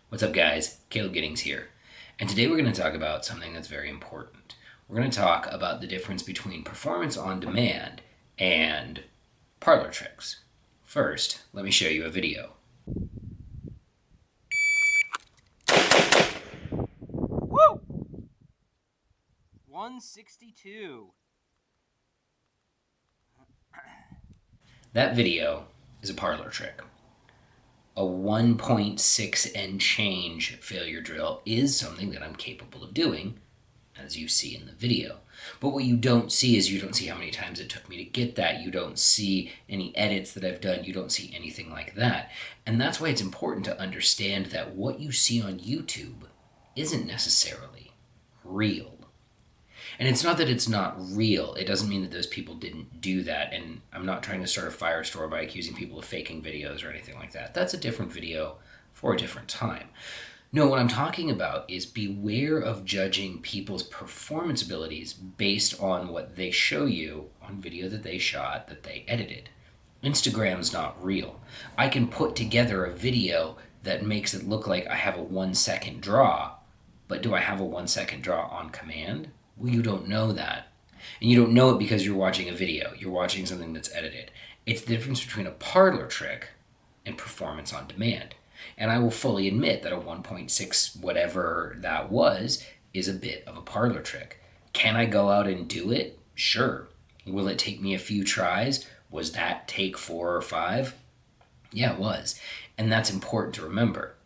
What's up, guys? Caleb Giddings here. And today we're going to talk about something that's very important. We're going to talk about the difference between performance on demand and parlor tricks. First, let me show you a video. Woo! 162. That video is a parlor trick. A 1.6 and change failure drill is something that I'm capable of doing, as you see in the video. But what you don't see is you don't see how many times it took me to get that. You don't see any edits that I've done. You don't see anything like that. And that's why it's important to understand that what you see on YouTube isn't necessarily real. And it's not that it's not real. It doesn't mean that those people didn't do that. And I'm not trying to start a firestorm by accusing people of faking videos or anything like that. That's a different video for a different time. No, what I'm talking about is beware of judging people's performance abilities based on what they show you on video that they shot, that they edited. Instagram's not real. I can put together a video that makes it look like I have a 1 second draw, but do I have a 1 second draw on command? Well, you don't know that. And you don't know it because you're watching a video. You're watching something that's edited. It's the difference between a parlor trick and performance on demand. And I will fully admit that a 1.6 whatever that was is a bit of a parlor trick. Can I go out and do it? Sure. Will it take me a few tries? Was that take 4 or 5? Yeah, it was. And that's important to remember.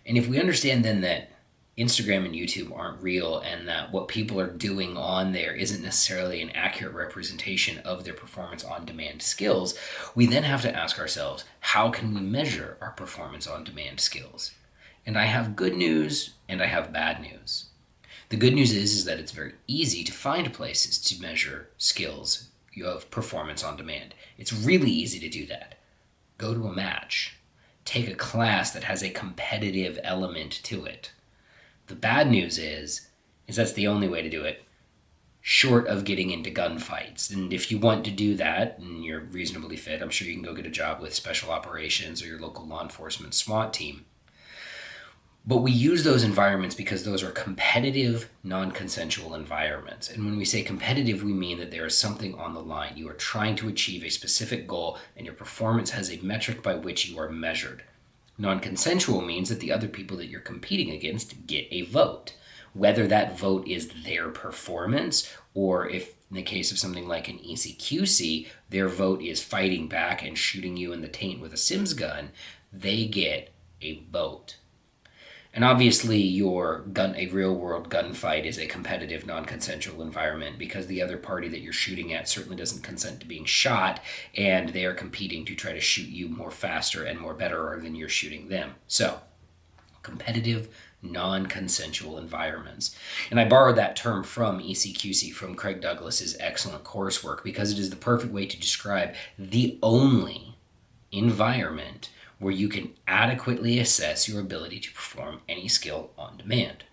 And if we understand then that Instagram and YouTube aren't real and that what people are doing on there isn't necessarily an accurate representation of their performance on demand skills, we then have to ask ourselves, how can we measure our performance on demand skills? And I have good news and I have bad news. The good news is that it's very easy to find places to measure skills of performance on demand. It's really easy to do that. Go to a match. Take a class that has a competitive element to it. The bad news is that's the only way to do it, short of getting into gunfights. And if you want to do that and you're reasonably fit, I'm sure you can go get a job with special operations or your local law enforcement SWAT team. But we use those environments because those are competitive, non-consensual environments. And when we say competitive, we mean that there is something on the line. You are trying to achieve a specific goal, and your performance has a metric by which you are measured. Non-consensual means that the other people that you're competing against get a vote. Whether that vote is their performance, or if in the case of something like an ECQC, their vote is fighting back and shooting you in the taint with a Sims gun, they get a vote. And obviously a real world gunfight is a competitive, non-consensual environment because the other party that you're shooting at certainly doesn't consent to being shot, and they are competing to try to shoot you more faster and more better than you're shooting them. So, competitive, non-consensual environments. And I borrowed that term from ECQC, from Craig Douglas's excellent coursework, because it is the perfect way to describe the only environment where you can adequately assess your ability to perform any skill on demand.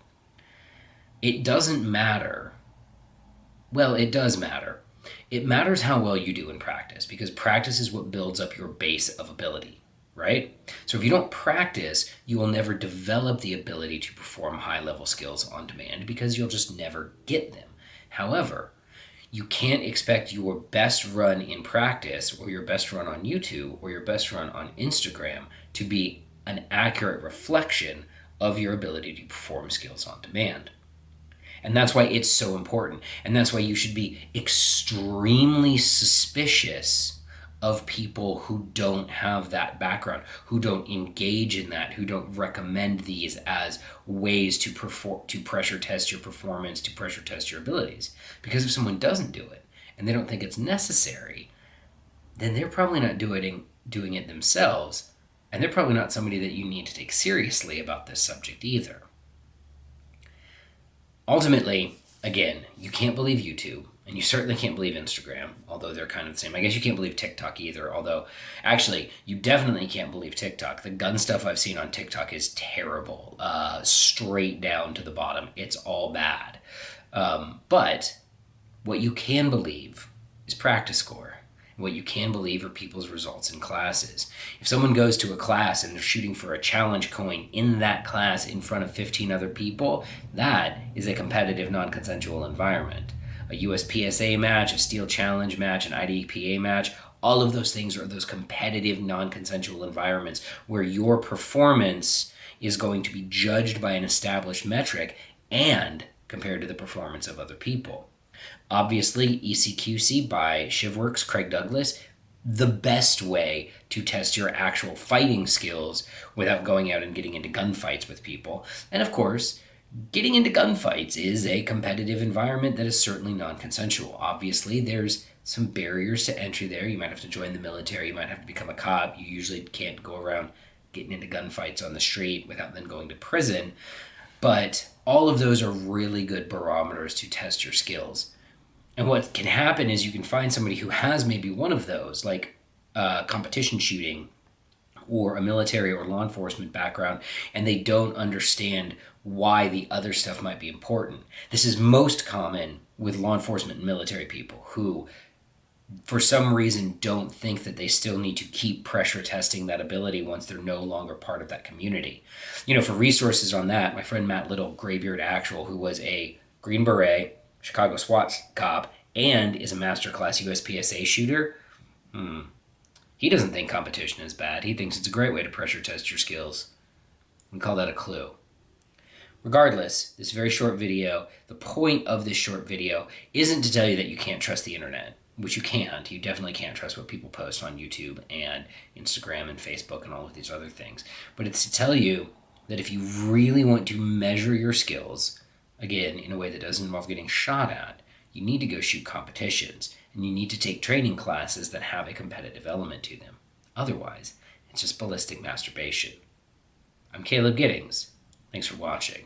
It doesn't matter. Well, it does matter. It matters how well you do in practice, because practice is what builds up your base of ability, right? So if you don't practice, you will never develop the ability to perform high-level skills on demand because you'll just never get them. However, you can't expect your best run in practice or your best run on YouTube or your best run on Instagram to be an accurate reflection of your ability to perform skills on demand. And that's why it's so important. And that's why you should be extremely suspicious of people who don't have that background, who don't engage in that, who don't recommend these as ways to pressure test your performance, to pressure test your abilities. Because if someone doesn't do it and they don't think it's necessary, then they're probably not doing it themselves, and they're probably not somebody that you need to take seriously about this subject either. Ultimately, again, you can't believe YouTube, and you certainly can't believe Instagram, although they're kind of the same. I guess you can't believe TikTok either, although actually, you definitely can't believe TikTok. The gun stuff I've seen on TikTok is terrible, straight down to the bottom. It's all bad. But what you can believe is practice score. What you can believe are people's results in classes. If someone goes to a class and they're shooting for a challenge coin in that class in front of 15 other people, that is a competitive non-consensual environment. A USPSA match, a steel challenge match, an IDPA match, all of those things are those competitive non-consensual environments where your performance is going to be judged by an established metric and compared to the performance of other people. Obviously, ECQC by Shivworks, Craig Douglas, the best way to test your actual fighting skills without going out and getting into gunfights with people. And of course, getting into gunfights is a competitive environment that is certainly non consensual. Obviously, there's some barriers to entry there. You might have to join the military, you might have to become a cop. You usually can't go around getting into gunfights on the street without then going to prison. But all of those are really good barometers to test your skills. And what can happen is you can find somebody who has maybe one of those, like competition shooting or a military or law enforcement background, and they don't understand why the other stuff might be important. This is most common with law enforcement and military people who, for some reason, don't think that they still need to keep pressure testing that ability once they're no longer part of that community. For resources on that, my friend Matt Little, Graybeard Actual, who was a Green Beret, Chicago SWAT cop, and is a masterclass USPSA shooter, he doesn't think competition is bad. He thinks it's a great way to pressure test your skills. We call that a clue. Regardless, this very short video, the point of this short video isn't to tell you that you can't trust the internet, which you can't. You definitely can't trust what people post on YouTube and Instagram and Facebook and all of these other things. But it's to tell you that if you really want to measure your skills, again, in a way that doesn't involve getting shot at, you need to go shoot competitions, and you need to take training classes that have a competitive element to them. Otherwise, it's just ballistic masturbation. I'm Caleb Giddings. Thanks for watching.